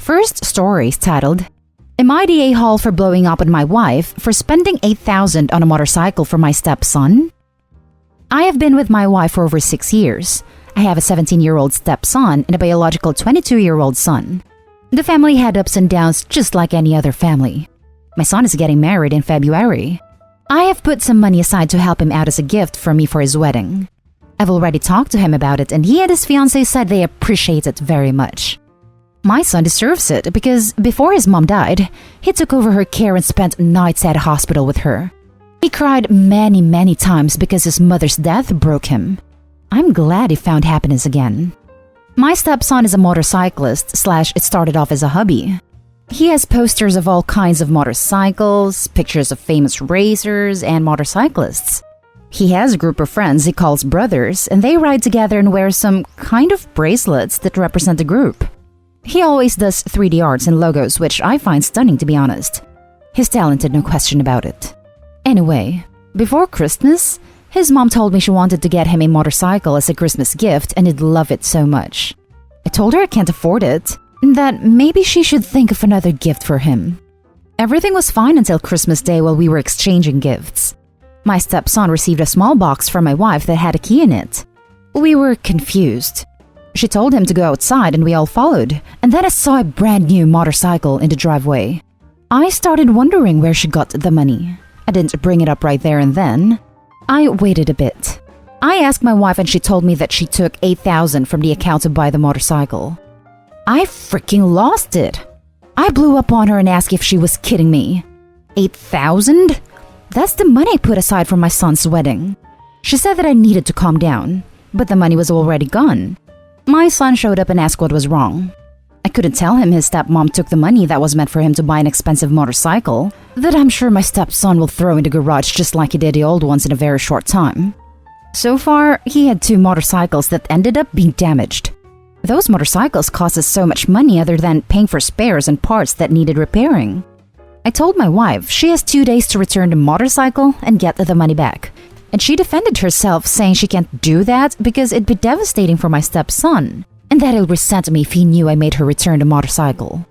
First story is titled, Am I the a-hole for blowing up on my wife for spending $8,000 on a motorcycle for my stepson? I have been with my wife for over 6 years. I have a 17-year-old stepson and a biological 22-year-old son. The family had ups and downs just like any other family. My son is getting married in February. I have put some money aside to help him out as a gift from me for his wedding. I've already talked to him about it and he and his fiancée said they appreciate it very much. My son deserves it because before his mom died, he took over her care and spent nights at a hospital with her. He cried many times because his mother's death broke him. I'm glad he found happiness again. My stepson is a motorcyclist / it started off as a hobby. He has posters of all kinds of motorcycles, pictures of famous racers and motorcyclists. He has a group of friends he calls brothers, and they ride together and wear some kind of bracelets that represent the group. He always does 3D arts and logos, which I find stunning to be honest. He's talented, no question about it. Anyway, before Christmas, his mom told me she wanted to get him a motorcycle as a Christmas gift and he'd love it so much. I told her I can't afford it, and that maybe she should think of another gift for him. Everything was fine until Christmas Day while we were exchanging gifts. My stepson received a small box from my wife that had a key in it. We were confused. She told him to go outside and we all followed, and then I saw a brand new motorcycle in the driveway. I started wondering where she got the money. I didn't bring it up right there and then. I waited a bit. I asked my wife and she told me that she took $8,000 from the account to buy the motorcycle. I freaking lost it. I blew up on her and asked if she was kidding me. $8,000? That's the money I put aside for my son's wedding. She said that I needed to calm down, but the money was already gone. My son showed up and asked what was wrong. I couldn't tell him his stepmom took the money that was meant for him to buy an expensive motorcycle that I'm sure my stepson will throw in the garage just like he did the old ones in a very short time. So far, he had 2 motorcycles that ended up being damaged. Those motorcycles cost us so much money other than paying for spares and parts that needed repairing. I told my wife she has 2 days to return the motorcycle and get the money back. And she defended herself saying she can't do that because it'd be devastating for my stepson. And that he'll resent me if he knew I made her return the motorcycle.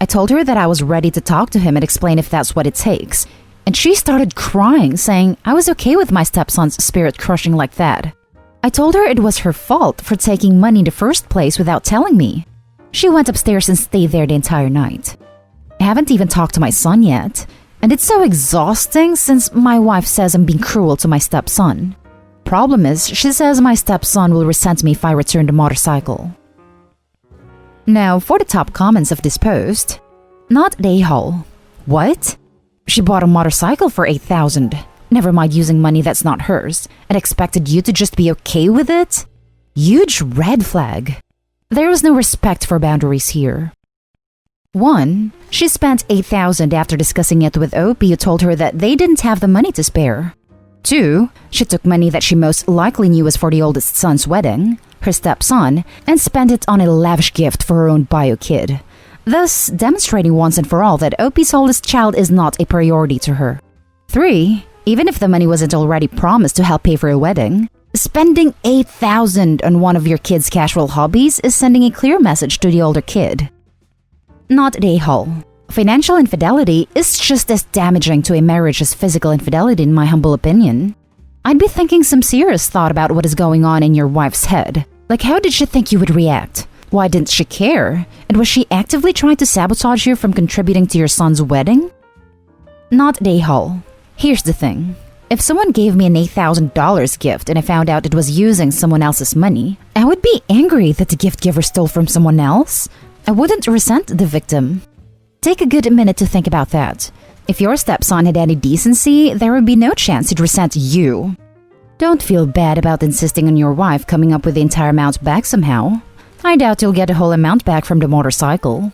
I told her that I was ready to talk to him and explain if that's what it takes. And she started crying, saying I was okay with my stepson's spirit crushing like that. I told her it was her fault for taking money in the first place without telling me. She went upstairs and stayed there the entire night. I haven't even talked to my son yet. And it's so exhausting since my wife says I'm being cruel to my stepson. Problem is, she says my stepson will resent me if I return the motorcycle. Now, for the top comments of this post. Not the a-hole. What? She bought a motorcycle for $8,000. Never mind using money that's not hers, and expected you to just be okay with it? Huge red flag. There was no respect for boundaries here. 1. She spent $8,000 after discussing it with OP who told her that they didn't have the money to spare. 2. She took money that she most likely knew was for the oldest son's wedding, her stepson, and spent it on a lavish gift for her own bio kid, thus demonstrating once and for all that OP's oldest child is not a priority to her. 3. Even if the money wasn't already promised to help pay for a wedding, spending $8,000 on one of your kid's casual hobbies is sending a clear message to the older kid. Not the a-hole. Financial infidelity is just as damaging to a marriage as physical infidelity in my humble opinion. I'd be thinking some serious thought about what is going on in your wife's head. Like, how did she think you would react? Why didn't she care? And was she actively trying to sabotage you from contributing to your son's wedding? Not the a-hole. Here's the thing. If someone gave me an $8,000 gift and I found out it was using someone else's money, I would be angry that the gift giver stole from someone else. I wouldn't resent the victim. Take a good minute to think about that. If your stepson had any decency, there would be no chance he'd resent you. Don't feel bad about insisting on your wife coming up with the entire amount back somehow. I doubt you'll get the whole amount back from the motorcycle.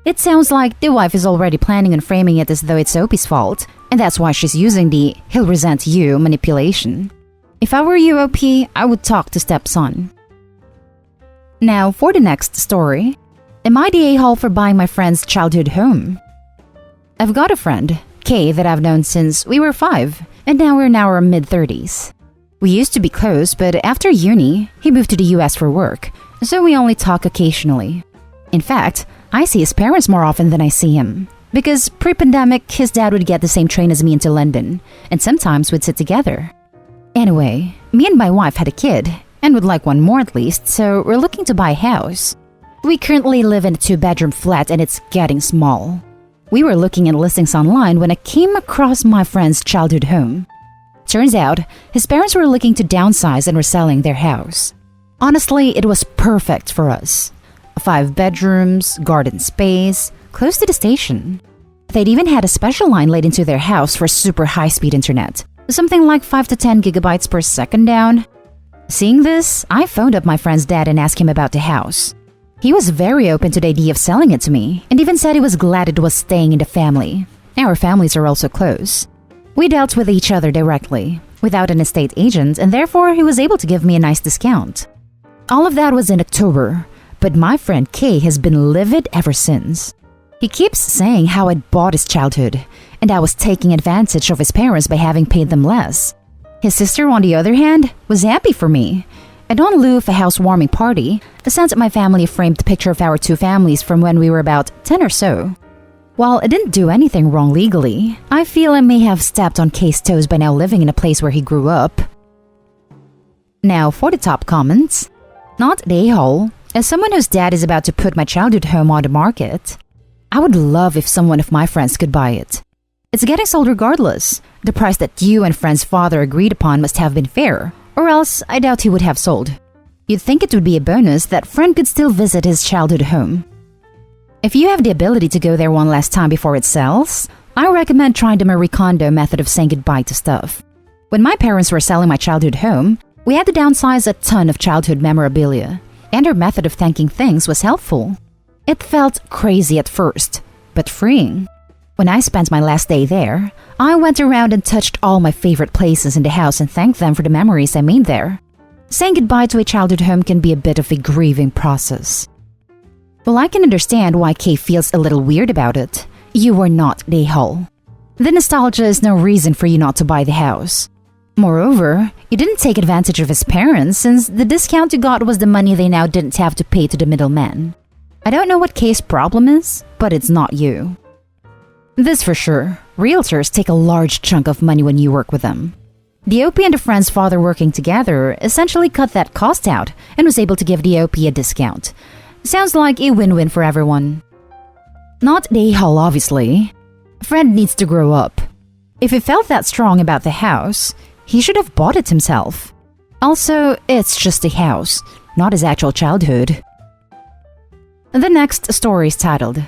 It sounds like the wife is already planning on framing it as though it's Opie's fault, and that's why she's using the "he'll resent you" manipulation. If I were you, OP, I would talk to stepson. Now, for the next story. Am I the a-hole for buying my friend's childhood home? I've got a friend, Kay, that I've known since we were 5, and now we're in our mid-30s. We used to be close, but after uni, he moved to the US for work, so we only talk occasionally. In fact, I see his parents more often than I see him. Because pre-pandemic, his dad would get the same train as me into London, and sometimes we'd sit together. Anyway, me and my wife had a kid, and would like one more at least, so we're looking to buy a house. We currently live in a 2-bedroom flat and it's getting small. We were looking at listings online when I came across my friend's childhood home. Turns out, his parents were looking to downsize and were selling their house. Honestly, it was perfect for us. 5 bedrooms, garden space, close to the station. They'd even had a special line laid into their house for super high-speed internet, something like 5 to 10 gigabytes per second down. Seeing this, I phoned up my friend's dad and asked him about the house. He was very open to the idea of selling it to me, and even said he was glad it was staying in the family. Our families are also close. We dealt with each other directly, without an estate agent, and therefore he was able to give me a nice discount. All of that was in October, but my friend Kay has been livid ever since. He keeps saying how I'd bought his childhood, and I was taking advantage of his parents by having paid them less. His sister, on the other hand, was happy for me. And in lieu of a housewarming party, sent my family a framed picture of our 2 families from when we were about 10 or so. While I didn't do anything wrong legally, I feel I may have stepped on Kay's toes by now living in a place where he grew up. Now for the top comments. Not the a-hole. As someone whose dad is about to put my childhood home on the market, I would love if someone of my friends could buy it. It's getting sold regardless. The price that you and friend's father agreed upon must have been fair, or else I doubt he would have sold. You'd think it would be a bonus that friend could still visit his childhood home. If you have the ability to go there one last time before it sells, I recommend trying the Marie Kondo method of saying goodbye to stuff. When my parents were selling my childhood home, we had to downsize a ton of childhood memorabilia, and our method of thanking things was helpful. It felt crazy at first, but freeing. When I spent my last day there, I went around and touched all my favorite places in the house and thanked them for the memories I made there. Saying goodbye to a childhood home can be a bit of a grieving process. Well, I can understand why Kay feels a little weird about it. You were not the a-hole. The nostalgia is no reason for you not to buy the house. Moreover, you didn't take advantage of his parents since the discount you got was the money they now didn't have to pay to the middleman. I don't know what Kay's problem is, but it's not you. This for sure, realtors take a large chunk of money when you work with them. The OP and a friend's father working together essentially cut that cost out and was able to give the OP a discount. Sounds like a win-win for everyone. Not the a-hole, obviously. Friend needs to grow up. If he felt that strong about the house, he should have bought it himself. Also, it's just a house, not his actual childhood. The next story is titled,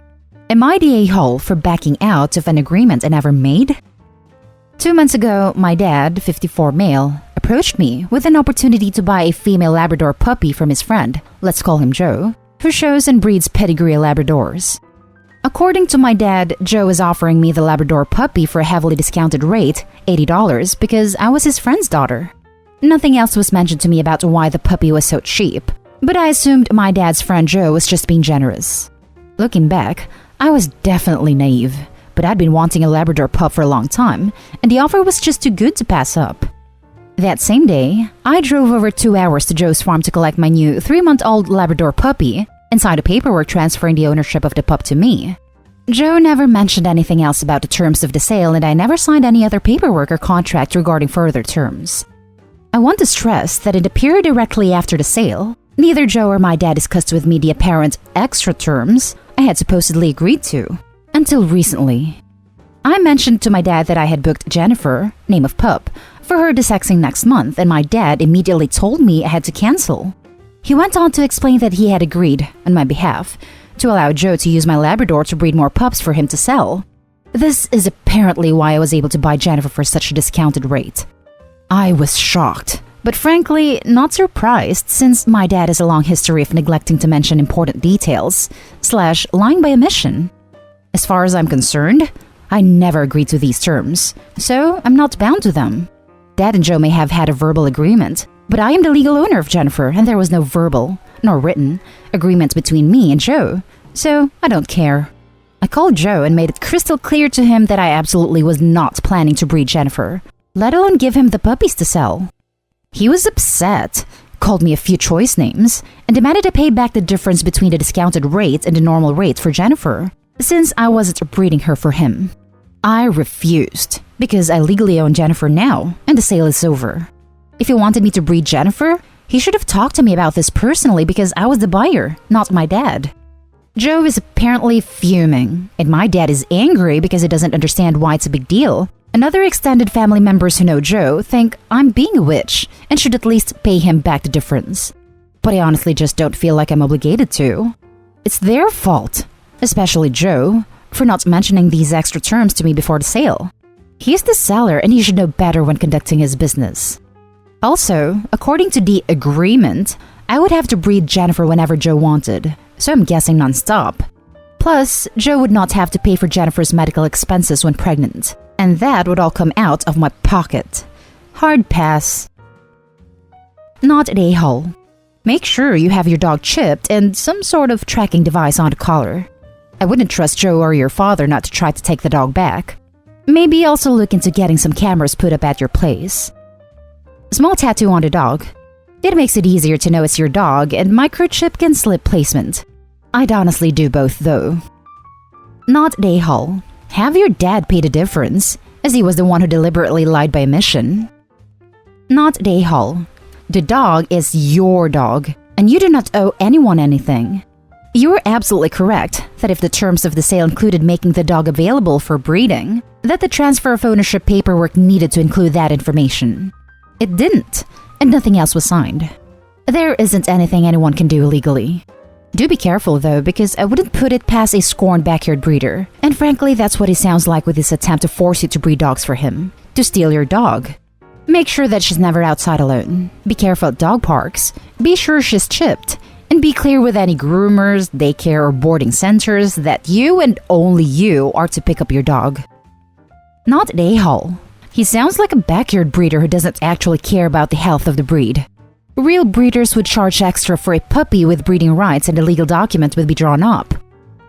Am I the a-hole for backing out of an agreement I never made? 2 months ago, my dad, 54 male, approached me with an opportunity to buy a female Labrador puppy from his friend, let's call him Joe, who shows and breeds pedigree Labradors. According to my dad, Joe is offering me the Labrador puppy for a heavily discounted rate, $80, because I was his friend's daughter. Nothing else was mentioned to me about why the puppy was so cheap, but I assumed my dad's friend Joe was just being generous. Looking back, I was definitely naive, but I'd been wanting a Labrador pup for a long time, and the offer was just too good to pass up. That same day, I drove over 2 hours to Joe's farm to collect my new 3-month-old Labrador puppy and signed a paperwork transferring the ownership of the pup to me. Joe never mentioned anything else about the terms of the sale, and I never signed any other paperwork or contract regarding further terms. I want to stress that in the period directly after the sale, neither Joe or my dad discussed with me the apparent extra terms I had supposedly agreed to, until recently. I mentioned to my dad that I had booked Jennifer, name of pup, for her desexing next month, and my dad immediately told me I had to cancel. He went on to explain that he had agreed, on my behalf, to allow Joe to use my Labrador to breed more pups for him to sell. This is apparently why I was able to buy Jennifer for such a discounted rate. I was shocked, but frankly not surprised since my dad has a long history of neglecting to mention important details, / lying by omission. As far as I'm concerned, I never agreed to these terms, so I'm not bound to them. Dad and Joe may have had a verbal agreement, but I am the legal owner of Jennifer and there was no verbal, nor written, agreement between me and Joe, so I don't care. I called Joe and made it crystal clear to him that I absolutely was not planning to breed Jennifer, let alone give him the puppies to sell. He was upset, called me a few choice names, and demanded to pay back the difference between the discounted rates and the normal rates for Jennifer, since I wasn't breeding her for him. I refused, because I legally own Jennifer now, and the sale is over. If he wanted me to breed Jennifer, he should have talked to me about this personally because I was the buyer, not my dad. Joe is apparently fuming, and my dad is angry because he doesn't understand why it's a big deal. And other extended family members who know Joe think I'm being a witch and should at least pay him back the difference. But I honestly just don't feel like I'm obligated to. It's their fault, especially Joe, for not mentioning these extra terms to me before the sale. He's the seller and he should know better when conducting his business. Also, according to the agreement, I would have to breed Jennifer whenever Joe wanted, so I'm guessing non-stop. Plus, Joe would not have to pay for Jennifer's medical expenses when pregnant, and that would all come out of my pocket. Hard pass. Not at A-hole. Make sure you have your dog chipped and some sort of tracking device on the collar. I wouldn't trust Joe or your father not to try to take the dog back. Maybe also look into getting some cameras put up at your place. Small tattoo on the dog. It makes it easier to know it's your dog, and microchip can slip placement. I'd honestly do both though. Not at A-hole. Have your dad pay the difference, as he was the one who deliberately lied by omission. Not at A-hole. The dog is your dog, and you do not owe anyone anything. You are absolutely correct that if the terms of the sale included making the dog available for breeding, that the transfer of ownership paperwork needed to include that information. It didn't, and nothing else was signed. There isn't anything anyone can do legally. Do be careful though, because I wouldn't put it past a scorned backyard breeder, and frankly that's what he sounds like with his attempt to force you to breed dogs for him, to steal your dog. Make sure that she's never outside alone. Be careful at dog parks. Be sure she's chipped. And be clear with any groomers, daycare, or boarding centers that you and only you are to pick up your dog. Not at A-hole. He sounds like a backyard breeder who doesn't actually care about the health of the breed. Real breeders would charge extra for a puppy with breeding rights and a legal document would be drawn up.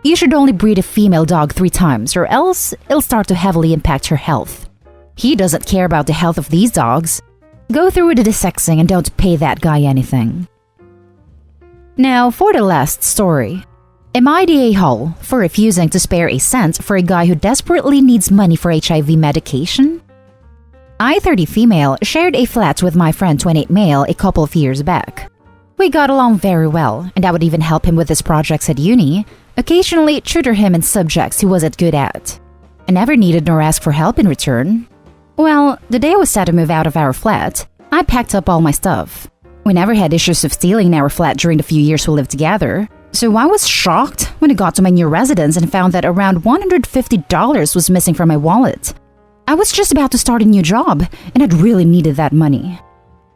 You should only breed a female dog 3 times or else it'll start to heavily impact her health. He doesn't care about the health of these dogs. Go through with the desexing and don't pay that guy anything. Now, for the last story. Am I the a-hole for refusing to spare a cent for a guy who desperately needs money for HIV medication? I, 30 female, shared a flat with my friend 28 male a couple of years back. We got along very well, and I would even help him with his projects at uni, occasionally tutor him in subjects he wasn't good at. I never needed nor asked for help in return. Well, the day I was set to move out of our flat, I packed up all my stuff. We never had issues of stealing in our flat during the few years we lived together, so I was shocked when I got to my new residence and found that around $150 was missing from my wallet. I was just about to start a new job, and I'd really needed that money.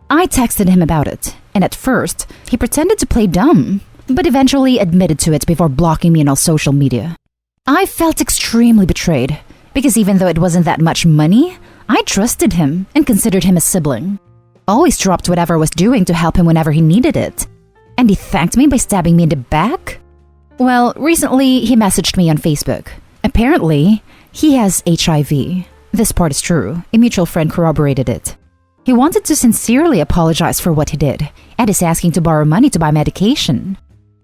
I texted him about it, and at first, he pretended to play dumb, but eventually admitted to it before blocking me on all social media. I felt extremely betrayed, because even though it wasn't that much money, I trusted him and considered him a sibling. Always dropped whatever I was doing to help him whenever he needed it. And he thanked me by stabbing me in the back? Well, recently he messaged me on Facebook. Apparently, he has HIV. This part is true. A mutual friend corroborated it. He wanted to sincerely apologize for what he did, and is asking to borrow money to buy medication.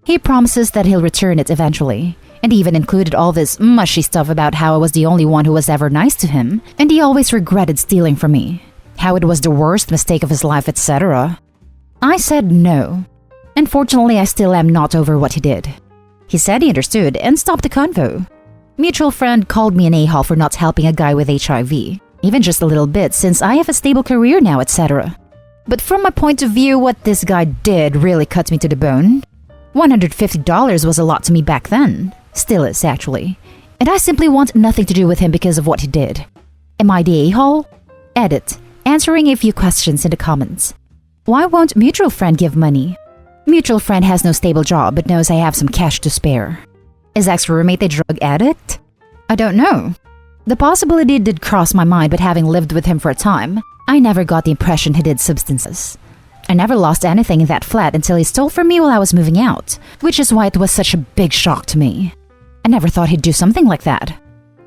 He promises that he'll return it eventually, and even included all this mushy stuff about how I was the only one who was ever nice to him, and he always regretted stealing from me. How it was the worst mistake of his life, etc. I said no. Unfortunately, I still am not over what he did. He said he understood and stopped the convo. Mutual friend called me an a-hole for not helping a guy with HIV, even just a little bit since I have a stable career now, etc. But from my point of view, what this guy did really cut me to the bone. $150 was a lot to me back then. Still is, actually. And I simply want nothing to do with him because of what he did. Am I the a-hole? Edit. Answering a few questions in the comments. Why won't mutual friend give money? Mutual friend has no stable job but knows I have some cash to spare. Is ex-roommate a drug addict? I don't know. The possibility did cross my mind, but having lived with him for a time, I never got the impression he did substances. I never lost anything in that flat until he stole from me while I was moving out, which is why it was such a big shock to me. I never thought he'd do something like that.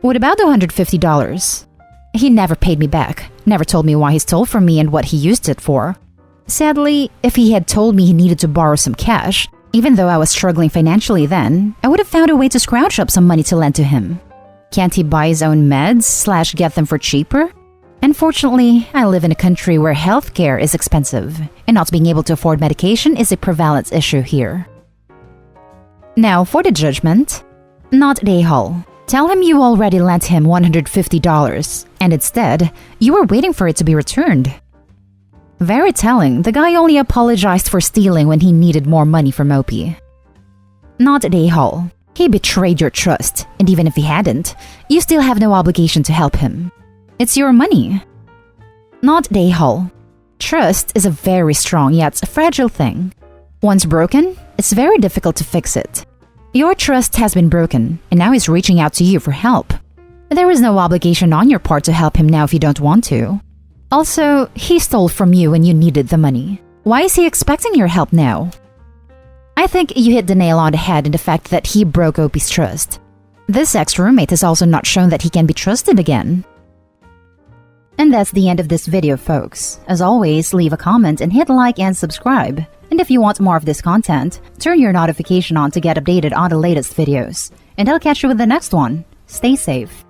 What about the $150? He never paid me back, never told me why he stole from me and what he used it for. Sadly, if he had told me he needed to borrow some cash, even though I was struggling financially then, I would have found a way to scrounge up some money to lend to him. Can't he buy his own meds / get them for cheaper? Unfortunately, I live in a country where healthcare is expensive, and not being able to afford medication is a prevalent issue here. Now for the judgment. Not A-hole. Tell him you already lent him $150, and instead, you were waiting for it to be returned. Very telling, the guy only apologized for stealing when he needed more money from Opie. Not A-hole. He betrayed your trust, and even if he hadn't, you still have no obligation to help him. It's your money. Not A-hole. Trust is a very strong yet fragile thing. Once broken, it's very difficult to fix it. Your trust has been broken, and now he's reaching out to you for help. There is no obligation on your part to help him now if you don't want to. Also, he stole from you when you needed the money. Why is he expecting your help now? I think you hit the nail on the head in the fact that he broke Opie's trust. This ex-roommate has also not shown that he can be trusted again. And that's the end of this video, folks. As always, leave a comment and hit like and subscribe. And if you want more of this content, turn your notification on to get updated on the latest videos. And I'll catch you with the next one. Stay safe.